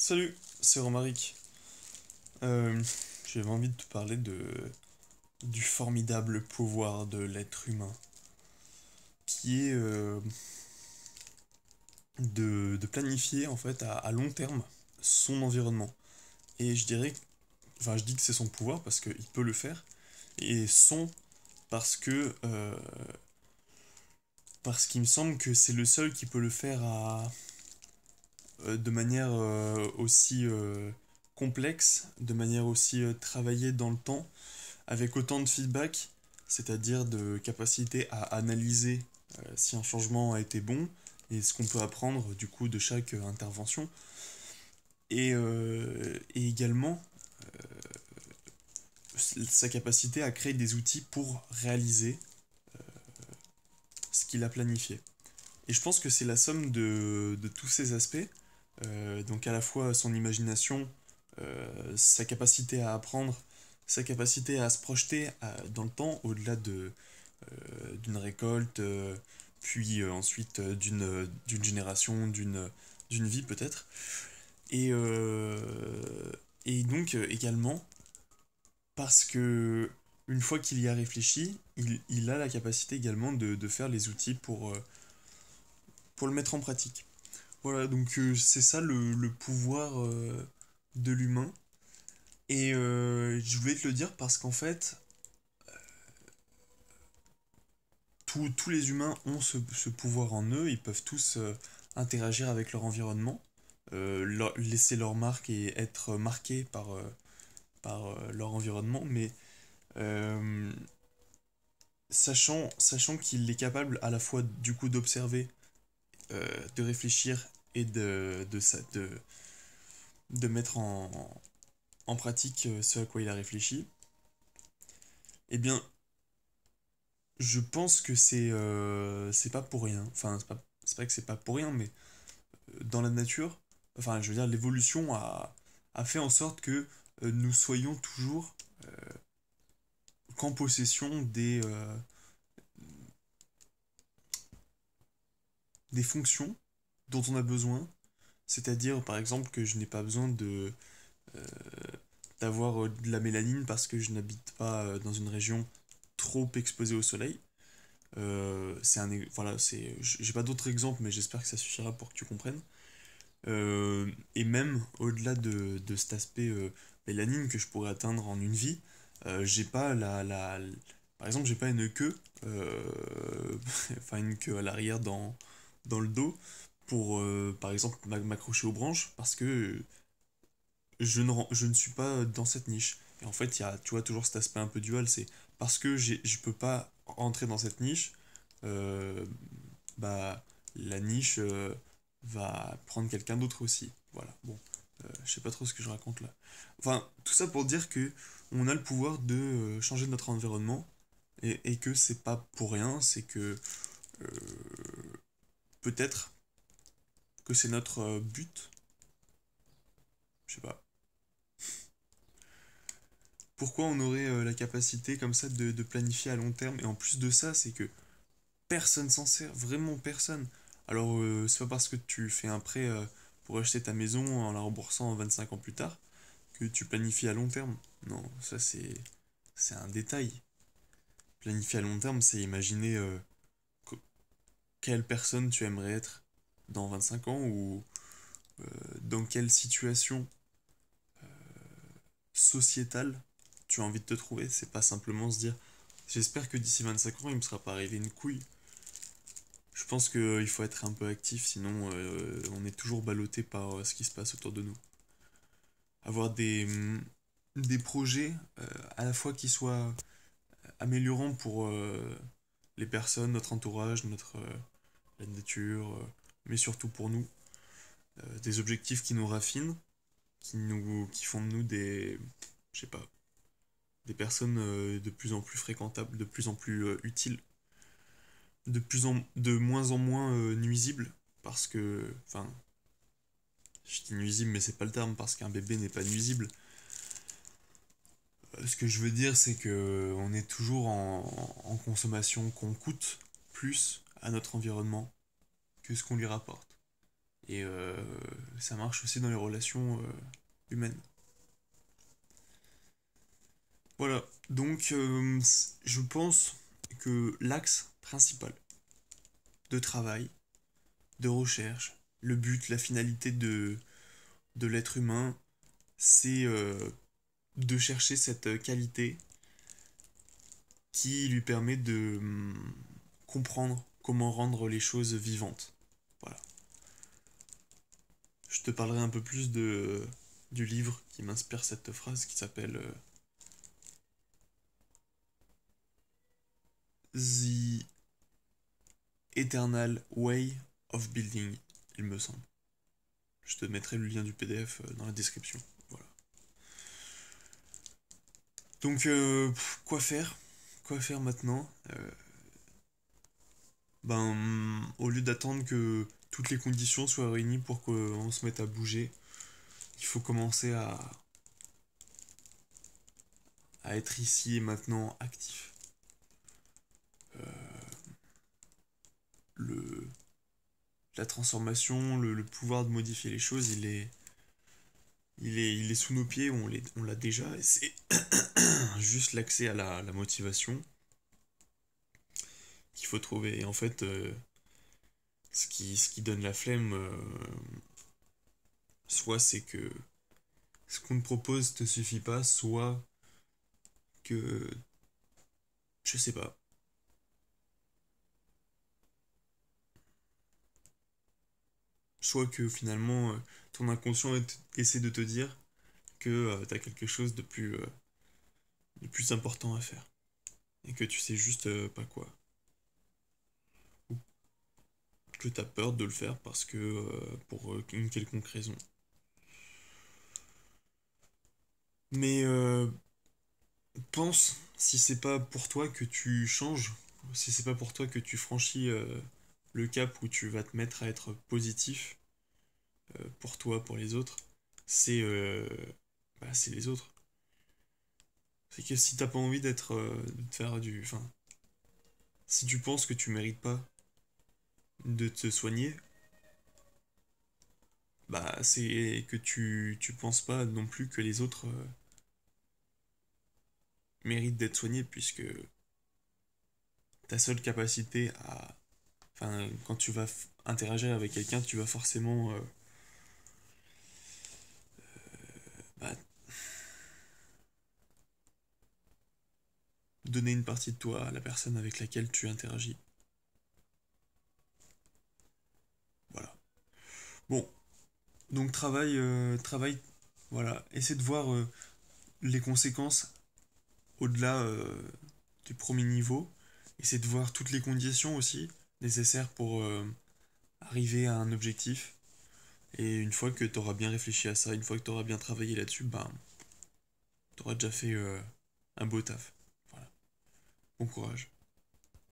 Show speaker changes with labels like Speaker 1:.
Speaker 1: Salut, c'est Romaric. Euh, J'avais envie de te parler du formidable pouvoir de l'être humain, qui est de planifier en fait à long terme son environnement. Et je dirais, enfin je dis que c'est son pouvoir parce qu'il peut le faire, et son parce que parce qu'il me semble que c'est le seul qui peut le faire de manière aussi complexe, de manière aussi travaillée dans le temps avec autant de feedback, c'est-à-dire de capacité à analyser si un changement a été bon et ce qu'on peut apprendre du coup de chaque intervention. Et également sa capacité à créer des outils pour réaliser ce qu'il a planifié. Et je pense que c'est la somme de tous ces aspects, donc à la fois son imagination, sa capacité à apprendre, sa capacité à se projeter dans le temps au-delà d'une récolte, puis ensuite d'une génération, d'une vie peut-être. Et, euh, et donc également parce que une fois qu'il y a réfléchi, il a la capacité également de faire les outils pour le mettre en pratique. Voilà, donc c'est ça le pouvoir de l'humain. Et je voulais te le dire parce qu'en fait, tous les humains ont ce pouvoir en eux, ils peuvent tous interagir avec leur environnement, laisser leur marque et être marqués par leur environnement, mais euh, sachant qu'il est capable à la fois du coup d'observer, de réfléchir et de mettre en pratique ce à quoi il a réfléchi, eh bien, je pense que c'est pas pour rien. Enfin, c'est pas que c'est pas pour rien, mais dans la nature, enfin, je veux dire, l'évolution a fait en sorte que nous soyons toujours qu'en possession des fonctions dont on a besoin. C'est-à-dire, par exemple, que je n'ai pas besoin euh, d'avoir de la mélanine parce que je n'habite pas dans une région trop exposée au soleil. Voilà, j'ai pas d'autres exemples, mais j'espère que ça suffira pour que tu comprennes. Et même au-delà de cet aspect mélanine que je pourrais atteindre en une vie, j'ai pas par exemple, j'ai pas une queue, enfin une queue à l'arrière dans le dos pour, par exemple, m'accrocher aux branches parce que je ne suis pas dans cette niche. Et en fait, il y a, tu vois, toujours cet aspect un peu dual, c'est parce que je peux pas rentrer dans cette niche, euh, bah, la niche va prendre quelqu'un d'autre aussi. Voilà, bon, je sais pas trop ce que je raconte là. Enfin, tout ça pour dire que on a le pouvoir de changer notre environnement et que c'est pas pour rien, c'est que euh, peut-être que c'est notre but, je sais pas. Pourquoi on aurait la capacité comme ça de planifier à long terme? Et en plus de ça, c'est que personne s'en sert, vraiment personne. Alors, c'est pas parce que tu fais un prêt pour acheter ta maison en la remboursant 25 ans plus tard que tu planifies à long terme. Non, ça c'est un détail. Planifier à long terme, c'est imaginer que- quelle personne tu aimerais être dans 25 ans ou euh, dans quelle situation sociétale tu as envie de te trouver. C'est pas simplement se dire j'espère que d'ici 25 ans il me sera pas arrivé une couille. Je pense qu'il faut être un peu actif, sinon on est toujours ballotté par ce qui se passe autour de nous. Avoir des projets à la fois qui soient améliorants pour les personnes, notre entourage, la nature, mais surtout pour nous. Des objectifs qui nous raffinent, qui font de nous je sais pas, des personnes de plus en plus fréquentables, de plus en plus utiles, de moins en moins nuisibles, parce que, enfin, je dis nuisible, mais c'est pas le terme parce qu'un bébé n'est pas nuisible. Ce que je veux dire, c'est que on est toujours en consommation, qu'on coûte plus à notre environnement que ce qu'on lui rapporte. Et ça marche aussi dans les relations humaines. Voilà, donc je pense que l'axe principal de travail, de recherche, le but, la finalité de l'être humain, c'est de chercher cette qualité qui lui permet de comprendre comment rendre les choses vivantes. Voilà. Je te parlerai un peu plus du livre qui m'inspire cette phrase qui s'appelle The Eternal Way of Building, il me semble. Je te mettrai le lien du PDF dans la description. Voilà. Donc, quoi faire? Quoi faire maintenant? Au lieu d'attendre que toutes les conditions soient réunies pour qu'on se mette à bouger, il faut commencer à être ici et maintenant actif. Le, la transformation, le pouvoir de modifier les choses, il est sous nos pieds, on l'a déjà, et c'est juste l'accès à la motivation qu'il faut trouver. Et en fait, ce qui donne la flemme, soit c'est que ce qu'on te propose te suffit pas, soit que, je sais pas, soit que finalement ton inconscient essaie de te dire que t'as quelque chose de plus important à faire et que tu sais juste pas quoi. Ou que t'as peur de le faire parce que pour une quelconque raison. Mais pense si c'est pas pour toi que tu changes, si c'est pas pour toi que tu franchis le cap où tu vas te mettre à être positif pour toi, pour les autres, c'est les autres. C'est que si t'as pas envie de te faire du, enfin, si tu penses que tu mérites pas de te soigner, bah c'est que tu penses pas non plus que les autres méritent d'être soignés puisque ta seule capacité à, enfin, quand tu vas interagir avec quelqu'un, tu vas forcément bah, donner une partie de toi à la personne avec laquelle tu interagis. Voilà. Bon, donc travail, voilà. Essaie de voir les conséquences au-delà du premier niveau. Essaie de voir toutes les conditions aussi nécessaires pour arriver à un objectif. Et une fois que tu auras bien réfléchi à ça, une fois que tu auras bien travaillé là-dessus, tu auras déjà fait un beau taf. Voilà. Bon courage.